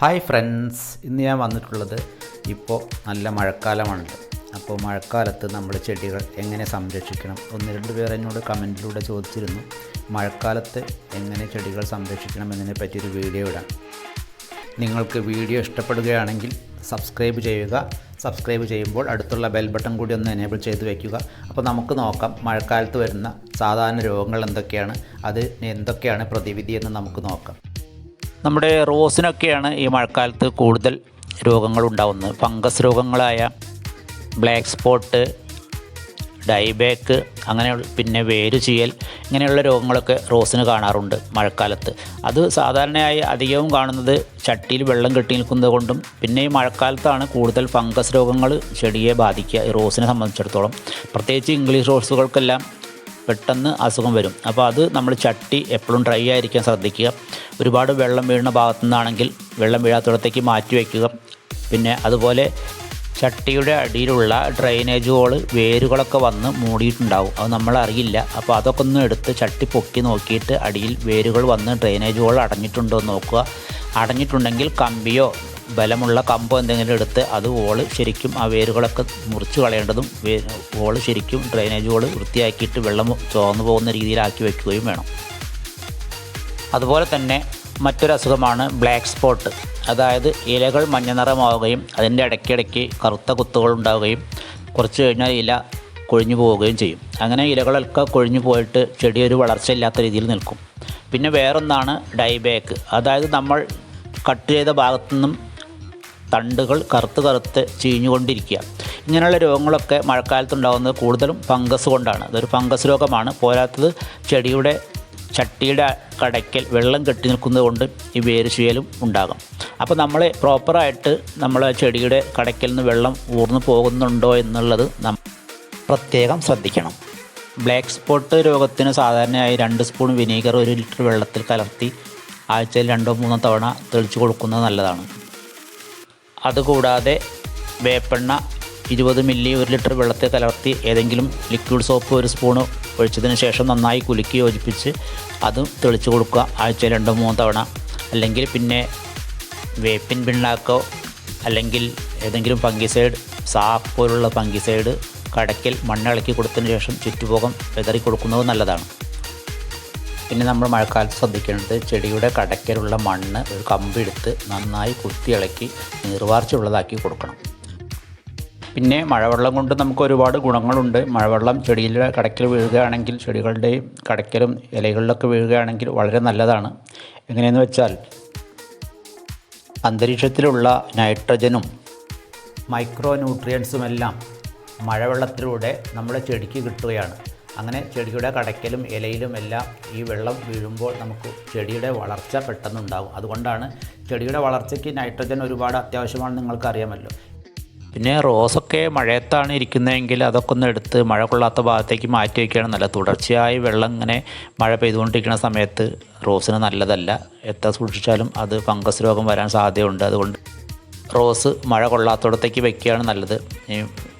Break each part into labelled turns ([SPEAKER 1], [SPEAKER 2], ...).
[SPEAKER 1] Hi friends, ഇന്ന് ഞാൻ വന്നിട്ടുള്ളത് ഇപ്പോൾ നല്ല മഴക്കാലമാണ്. അപ്പോൾ മഴക്കാലത്ത് നമ്മൾ ചെടികൾ എങ്ങനെ സംരക്ഷിക്കണം, ഒന്ന് രണ്ട് പേർ എന്നോട് കമൻറ്റിലൂടെ ചോദിച്ചിരുന്നു മഴക്കാലത്ത് എങ്ങനെ ചെടികൾ സംരക്ഷിക്കണം എന്നതിനെ പറ്റിയൊരു വീഡിയോ ഇടാം. നിങ്ങൾക്ക് വീഡിയോ ഇഷ്ടപ്പെടുകയാണെങ്കിൽ സബ്സ്ക്രൈബ് ചെയ്യുക. സബ്സ്ക്രൈബ് ചെയ്യുമ്പോൾ അടുത്തുള്ള ബെൽ ബട്ടൺ കൂടി ഒന്ന് എനേബിൾ ചെയ്ത് വയ്ക്കുക. അപ്പോൾ നമുക്ക് നോക്കാം മഴക്കാലത്ത് വരുന്ന സാധാരണ രോഗങ്ങൾ എന്തൊക്കെയാണ്, അത് എന്തൊക്കെയാണ് പ്രതിവിധി എന്ന് നമുക്ക് നോക്കാം. നമ്മുടെ റോസിനൊക്കെയാണ് ഈ മഴക്കാലത്ത് കൂടുതൽ രോഗങ്ങളുണ്ടാകുന്നത്. ഫംഗസ് രോഗങ്ങളായ ബ്ലാക്ക് സ്പോട്ട്, ഡൈബാക്ക്, അങ്ങനെയുള്ള പിന്നെ വേര് ചീയൽ, ഇങ്ങനെയുള്ള രോഗങ്ങളൊക്കെ റോസിന് കാണാറുണ്ട് മഴക്കാലത്ത്. അത് സാധാരണയായി അധികവും കാണുന്നത് ചട്ടിയിൽ വെള്ളം കെട്ടി നിൽക്കുന്നത് കൊണ്ടും പിന്നെ ഈ മഴക്കാലത്താണ് കൂടുതൽ ഫംഗസ് രോഗങ്ങൾ ചെടിയെ ബാധിക്കുക. ഈ റോസിനെ സംബന്ധിച്ചിടത്തോളം പ്രത്യേകിച്ച് ഇംഗ്ലീഷ് റോസുകൾക്കെല്ലാം പെട്ടെന്ന് അസുഖം വരും. അപ്പോൾ അത് നമ്മൾ ചട്ടി എപ്പോഴും ഡ്രൈ ആയിരിക്കാൻ ശ്രദ്ധിക്കുക. ഒരുപാട് വെള്ളം വീഴുന്ന ഭാഗത്തു നിന്നാണെങ്കിൽ വെള്ളം വീഴാത്തിടത്തേക്ക് മാറ്റി വയ്ക്കുക. പിന്നെ അതുപോലെ ചട്ടിയുടെ അടിയിലുള്ള ഡ്രെയിനേജ് ഹോള് വേരുകളൊക്കെ വന്ന് മൂടിയിട്ടുണ്ടാവും, അത് നമ്മളറിയില്ല. അപ്പോൾ അതൊക്കെ ഒന്ന് എടുത്ത് ചട്ടി പൊക്കി നോക്കിയിട്ട് അടിയിൽ വേരുകൾ വന്ന് ഡ്രെയിനേജ് ഹോൾ അടഞ്ഞിട്ടുണ്ടോ എന്ന് നോക്കുക. അടഞ്ഞിട്ടുണ്ടെങ്കിൽ കമ്പിയോ ബലമുള്ള കമ്പോ എന്തെങ്കിലും എടുത്ത് അത് ഹോള് ശരിക്കും ആ വേരുകളൊക്കെ മുറിച്ച് കളയേണ്ടതും ഹോള് ശരിക്കും ഡ്രെയിനേജ് ഹോള് വൃത്തിയാക്കിയിട്ട് വെള്ളം ചോർന്നു പോകുന്ന രീതിയിലാക്കി വയ്ക്കുകയും വേണം. അതുപോലെ തന്നെ മറ്റൊരു അസുഖമാണ് ബ്ലാക്ക് സ്പോട്ട്. അതായത് ഇലകൾ മഞ്ഞ നിറമാവുകയും അതിൻ്റെ ഇടയ്ക്കിടയ്ക്ക് കറുത്ത കുത്തുകൾ ഉണ്ടാവുകയും കുറച്ച് കഴിഞ്ഞാൽ ഇല കൊഴിഞ്ഞു പോവുകയും ചെയ്യും. അങ്ങനെ ഇലകളൊക്കെ കൊഴിഞ്ഞു പോയിട്ട് ചെടി ഒരു വളർച്ചയില്ലാത്ത രീതിയിൽ നിൽക്കും. പിന്നെ വേറൊന്നാണ് ഡൈബാക്ക്. അതായത് നമ്മൾ കട്ട് ചെയ്ത ഭാഗത്തു നിന്നും തണ്ടുകൾ കറുത്ത് ചീഞ്ഞുകൊണ്ടിരിക്കുക. ഇങ്ങനെയുള്ള രോഗങ്ങളൊക്കെ മഴക്കാലത്തുണ്ടാകുന്നത് കൂടുതലും ഫംഗസ് കൊണ്ടാണ്. അതൊരു ഫംഗസ് രോഗമാണ്. പോരാത്തത് ചെടിയുടെ ചട്ടിയുടെ കടയ്ക്കൽ വെള്ളം കെട്ടി നിൽക്കുന്നത് കൊണ്ട് ഈ വേര് ചീയലും ഉണ്ടാകും. അപ്പോൾ നമ്മൾ പ്രോപ്പറായിട്ട് നമ്മൾ ചെടിയുടെ കടയ്ക്കൽ നിന്ന് വെള്ളം ഊർന്നു പോകുന്നുണ്ടോ എന്നുള്ളത് പ്രത്യേകം ശ്രദ്ധിക്കണം. ബ്ലാക്ക് സ്പോട്ട് രോഗത്തിന് സാധാരണയായി 2 സ്പൂൺ വിനീഗർ 1 ലിറ്റർ വെള്ളത്തിൽ കലർത്തി ആഴ്ചയിൽ 2-3 തവണ തെളിച്ച് കൊടുക്കുന്നത് നല്ലതാണ്. അതുകൂടാതെ വേപ്പെണ്ണ 20 മില്ലി 1 ലിറ്റർ വെള്ളത്തിൽ കലർത്തി ഏതെങ്കിലും ലിക്വിഡ് സോപ്പ് 1 സ്പൂണ് ഒഴിച്ചതിന് ശേഷം നന്നായി കുലുക്കി യോജിപ്പിച്ച് അതും തെളിച്ച് കൊടുക്കുക ആഴ്ചയിൽ 2-3 തവണ. അല്ലെങ്കിൽ പിന്നെ വേപ്പിൻ പിണ്ണാക്കോ അല്ലെങ്കിൽ ഏതെങ്കിലും ഫംഗിസൈഡ്, സാഫ് പോലുള്ള ഫംഗിസൈഡ് കടയ്ക്കൽ മണ്ണിളക്കി കൊടുത്തതിന് ശേഷം ചുറ്റുപോകം വിതറി കൊടുക്കുന്നത് നല്ലതാണ്. പിന്നെ നമ്മൾ മഴക്കാലത്ത് ശ്രദ്ധിക്കേണ്ടത് ചെടിയുടെ കടയ്ക്കലുള്ള മണ്ണ് ഒരു കമ്പെടുത്ത് നന്നായി കുത്തി ഇളക്കി നീർവാർച്ചയുള്ളതാക്കി കൊടുക്കണം. പിന്നെ മഴവെള്ളം കൊണ്ട് നമുക്ക് ഒരുപാട് ഗുണങ്ങളുണ്ട്. മഴവെള്ളം ചെടിയിലെ കടയ്ക്കൽ വീഴുകയാണെങ്കിൽ, ചെടികളുടെയും കടയ്ക്കലും ഇലകളിലൊക്കെ വീഴുകയാണെങ്കിൽ വളരെ നല്ലതാണ്. എങ്ങനെയെന്ന് വെച്ചാൽ അന്തരീക്ഷത്തിലുള്ള നൈട്രജനും മൈക്രോ ന്യൂട്രിയൻസുമെല്ലാം മഴവെള്ളത്തിലൂടെ നമ്മുടെ ചെടിക്ക് കിട്ടുകയാണ്. അങ്ങനെ ചെടിയുടെ കടയ്ക്കലും ഇലയിലും എല്ലാം ഈ വെള്ളം വീഴുമ്പോൾ നമുക്ക് ചെടിയുടെ വളർച്ച പെട്ടെന്നുണ്ടാകും. അതുകൊണ്ടാണ് ചെടിയുടെ വളർച്ചയ്ക്ക് നൈട്രജൻ ഒരുപാട് അത്യാവശ്യമാണെന്ന് നിങ്ങൾക്കറിയാമല്ലോ. പിന്നെ റോസൊക്കെ മഴയത്താണ് ഇരിക്കുന്നതെങ്കിൽ അതൊക്കെ ഒന്ന് എടുത്ത് മഴ കൊള്ളാത്ത ഭാഗത്തേക്ക് മാറ്റി വയ്ക്കുകയാണ് നല്ലത്. തുടർച്ചയായി വെള്ളം ഇങ്ങനെ മഴ പെയ്തുകൊണ്ടിരിക്കുന്ന സമയത്ത് റോസിന് നല്ലതല്ല. എത്ര സൂക്ഷിച്ചാലും അത് ഫംഗസ് രോഗം വരാൻ സാധ്യതയുണ്ട്. അതുകൊണ്ട് റോസ് മഴ കൊള്ളാത്തടത്തേക്ക് വയ്ക്കുകയാണ് നല്ലത്.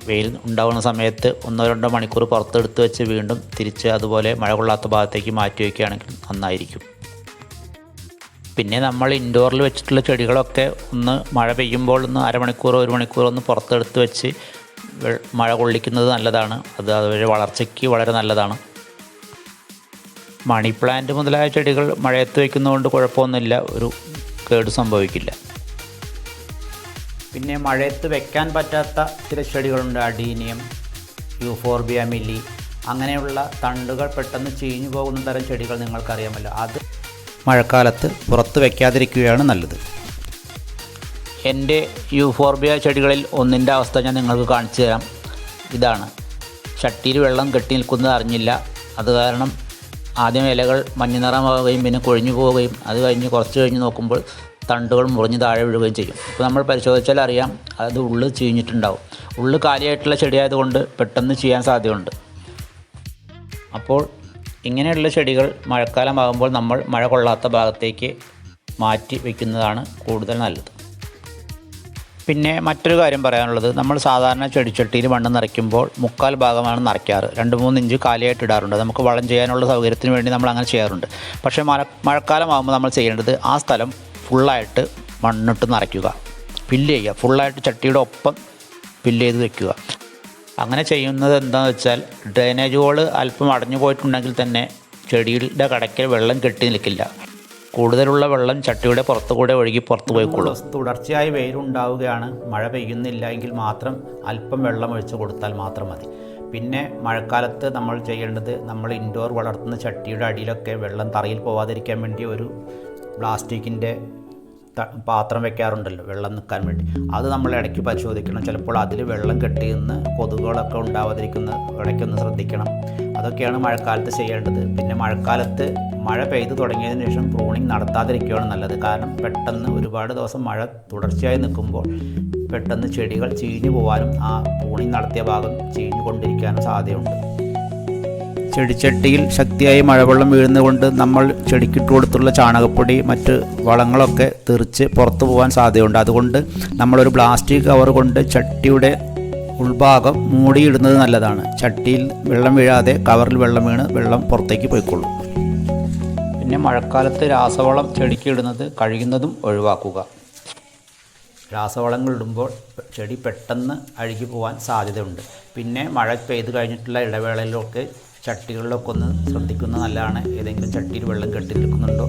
[SPEAKER 1] വെയിൽ ഉണ്ടാകുന്ന സമയത്ത് 1-2 മണിക്കൂർ പുറത്തെടുത്ത് വെച്ച് വീണ്ടും തിരിച്ച് അതുപോലെ മഴ കൊള്ളാത്ത ഭാഗത്തേക്ക് മാറ്റി വയ്ക്കുകയാണെങ്കിൽ നന്നായിരിക്കും. പിന്നെ നമ്മൾ ഇൻഡോറിൽ വെച്ചിട്ടുള്ള ചെടികളൊക്കെ ഒന്ന് മഴ പെയ്യുമ്പോൾ ഒന്ന് 1/2 മണിക്കൂറോ 1 മണിക്കൂറോ ഒന്ന് പുറത്തെടുത്ത് വെച്ച് മഴ കൊള്ളിക്കുന്നത് നല്ലതാണ്. അത് അതുവരെ വളർച്ചയ്ക്ക് വളരെ നല്ലതാണ്. മണി പ്ലാന്റ് മുതലായ ചെടികൾ മഴയത്ത് വയ്ക്കുന്നതുകൊണ്ട് കുഴപ്പമൊന്നുമില്ല, ഒരു കേട് സംഭവിക്കില്ല. പിന്നെ മഴയത്ത് വെക്കാൻ പറ്റാത്ത ചില ചെടികളുണ്ട്. അഡീനിയം, യൂഫോർബിയ മില്ലി, അങ്ങനെയുള്ള തണ്ടുകൾ പെട്ടെന്ന് ചീഞ്ഞു പോകുന്ന തരം ചെടികൾ നിങ്ങൾക്കറിയാമല്ലോ. അത് മഴക്കാലത്ത് പുറത്ത് വയ്ക്കാതിരിക്കുകയാണ് നല്ലത്. എൻ്റെ യൂഫോർബിയ ചെടികളിൽ ഒന്നിൻ്റെ അവസ്ഥ ഞാൻ നിങ്ങൾക്ക് കാണിച്ചു തരാം. ഇതാണ്. ചട്ടിയിൽ വെള്ളം കെട്ടി നിൽക്കുന്നത് അറിഞ്ഞില്ല. അത് കാരണം ആദ്യം ഇലകൾ മഞ്ഞ നിറമാവുകയും പിന്നെ കൊഴിഞ്ഞു പോവുകയും അത് കഴിഞ്ഞ് കുറച്ച് കഴിഞ്ഞ് നോക്കുമ്പോൾ തണ്ടുകൾ മുറിഞ്ഞ് താഴെ വീഴുകയും ചെയ്യും. ഇപ്പോൾ നമ്മൾ പരിശോധിച്ചാൽ അറിയാം അത് ഉള്ളു ചീഞ്ഞിട്ടുണ്ടാവും. ഉള്ളു കാലിയായിട്ടുള്ള ചെടിയായതുകൊണ്ട് പെട്ടെന്ന് ചെയ്യാൻ സാധ്യതയുണ്ട്. അപ്പോൾ ഇങ്ങനെയുള്ള ചെടികൾ മഴക്കാലമാകുമ്പോൾ നമ്മൾ മഴ കൊള്ളാത്ത ഭാഗത്തേക്ക് മാറ്റി വയ്ക്കുന്നതാണ് കൂടുതൽ നല്ലത്. പിന്നെ മറ്റൊരു കാര്യം പറയാനുള്ളത്, നമ്മൾ സാധാരണ ചെടിച്ചട്ടിയിൽ മണ്ണ് നിറയ്ക്കുമ്പോൾ 3/4 ഭാഗമാണ് നിറയ്ക്കാറ്. 2-3 ഇഞ്ച് കാലിയായിട്ട് ഇടാറുണ്ട്. നമുക്ക് വളം ചെയ്യാനുള്ള സൗകര്യത്തിന് വേണ്ടി നമ്മൾ അങ്ങനെ ചെയ്യാറുണ്ട്. പക്ഷേ മഴക്കാലമാകുമ്പോൾ നമ്മൾ ചെയ്യേണ്ടത് ആ സ്ഥലം ഫുള്ളായിട്ട് മണ്ണിട്ട് നിറയ്ക്കുക. ഫില്ല് ചെയ്യുക, ഫുള്ളായിട്ട് ചട്ടിയുടെ ഒപ്പം ഫില്ല് ചെയ്ത് വെക്കുക. അങ്ങനെ ചെയ്യുന്നത് എന്താണെന്ന് വെച്ചാൽ ഡ്രെയിനേജ് ഹോള് അല്പം അടഞ്ഞു പോയിട്ടുണ്ടെങ്കിൽ തന്നെ ചെടിയുടെ കടയ്ക്ക് വെള്ളം കെട്ടി നിൽക്കില്ല. കൂടുതലുള്ള വെള്ളം ചട്ടിയുടെ പുറത്തുകൂടെ ഒഴുകി പുറത്തു പോയിക്കോളും. തുടർച്ചയായി വെയിലുണ്ടാവുകയാണ്, മഴ പെയ്യുന്നില്ല എങ്കിൽ മാത്രം അല്പം വെള്ളം ഒഴിച്ച് കൊടുത്താൽ മാത്രം മതി. പിന്നെ മഴക്കാലത്ത് നമ്മൾ ചെയ്യേണ്ടത്, നമ്മൾ ഇൻഡോർ വളർത്തുന്ന ചട്ടിയുടെ അടിയിലൊക്കെ വെള്ളം തറയിൽ പോവാതിരിക്കാൻ വേണ്ടി ഒരു പ്ലാസ്റ്റിക്കിൻ്റെ പാത്രം വെക്കാറുണ്ടല്ലോ വെള്ളം നിൽക്കാൻ വേണ്ടി. അത് നമ്മൾ ഇടയ്ക്ക് പരിശോധിക്കണം. ചിലപ്പോൾ അതിൽ വെള്ളം കെട്ടി നിന്ന് കൊതുകുകളൊക്കെ ഉണ്ടാവാതിരിക്കുന്ന ഇടയ്ക്കൊന്ന് ശ്രദ്ധിക്കണം. അതൊക്കെയാണ് മഴക്കാലത്ത് ചെയ്യേണ്ടത്. പിന്നെ മഴക്കാലത്ത് മഴ പെയ്തു തുടങ്ങിയതിന് ശേഷം പ്രൂണിങ് നടത്താതിരിക്കുകയാണ് നല്ലത്. കാരണം പെട്ടെന്ന് ഒരുപാട് ദിവസം മഴ തുടർച്ചയായി നിൽക്കുമ്പോൾ പെട്ടെന്ന് ചെടികൾ ചീഞ്ഞു പോകാനും ആ പ്രൂണിങ് നടത്തിയ ഭാഗം ചീഞ്ഞു കൊണ്ടിരിക്കാനും സാധ്യതയുണ്ട്. ചെടിച്ചട്ടിയിൽ ശക്തിയായി മഴവെള്ളം വീഴുന്നതുകൊണ്ട് നമ്മൾ ചെടിക്കിട്ട് കൊടുത്തുള്ള ചാണകപ്പൊടി മറ്റ് വളങ്ങളൊക്കെ തെറിച്ച് പുറത്തു പോകാൻ സാധ്യതയുണ്ട്. അതുകൊണ്ട് നമ്മളൊരു പ്ലാസ്റ്റിക് കവർ കൊണ്ട് ചട്ടിയുടെ ഉൾഭാഗം മൂടിയിടുന്നത് നല്ലതാണ്. ചട്ടിയിൽ വെള്ളം വീഴാതെ കവറിൽ വെള്ളം വീണ് വെള്ളം പുറത്തേക്ക് പോയിക്കൊള്ളും. പിന്നെ മഴക്കാലത്ത് രാസവളം ചെടിക്ക് ഇടുന്നത് കഴിയുന്നതും ഒഴിവാക്കുക. രാസവളങ്ങൾ ഇടുമ്പോൾ ചെടി പെട്ടെന്ന് അഴുകി പോകാൻ സാധ്യതയുണ്ട്. പിന്നെ മഴ പെയ്ത് കഴിഞ്ഞിട്ടുള്ള ഇടവേളയിലൊക്കെ ചട്ടികളിലൊക്കെ ഒന്ന് ശ്രദ്ധിക്കുന്നത് നല്ലതാണ്. ഏതെങ്കിലും ചട്ടിയിൽ വെള്ളം കെട്ടി നിൽക്കുന്നുണ്ടോ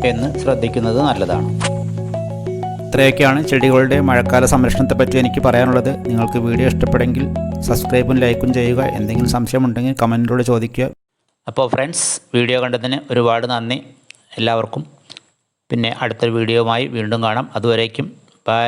[SPEAKER 1] എന്ന് ശ്രദ്ധിക്കുന്നത് നല്ലതാണ്. ഇത്രയൊക്കെയാണ് ചെടികളുടെ മഴക്കാല സംരക്ഷണത്തെ പറ്റി എനിക്ക് പറയാനുള്ളത്. നിങ്ങൾക്ക് വീഡിയോ ഇഷ്ടപ്പെടുമെങ്കിൽ സബ്സ്ക്രൈബും ലൈക്കും ചെയ്യുക. എന്തെങ്കിലും സംശയമുണ്ടെങ്കിൽ കമൻറ്റിലൂടെ ചോദിക്കുക. അപ്പോൾ ഫ്രണ്ട്സ്, വീഡിയോ കണ്ടതിന് ഒരുപാട് നന്ദി എല്ലാവർക്കും. പിന്നെ അടുത്തൊരു വീഡിയോയുമായി വീണ്ടും കാണാം. അതുവരേക്കും ബൈ.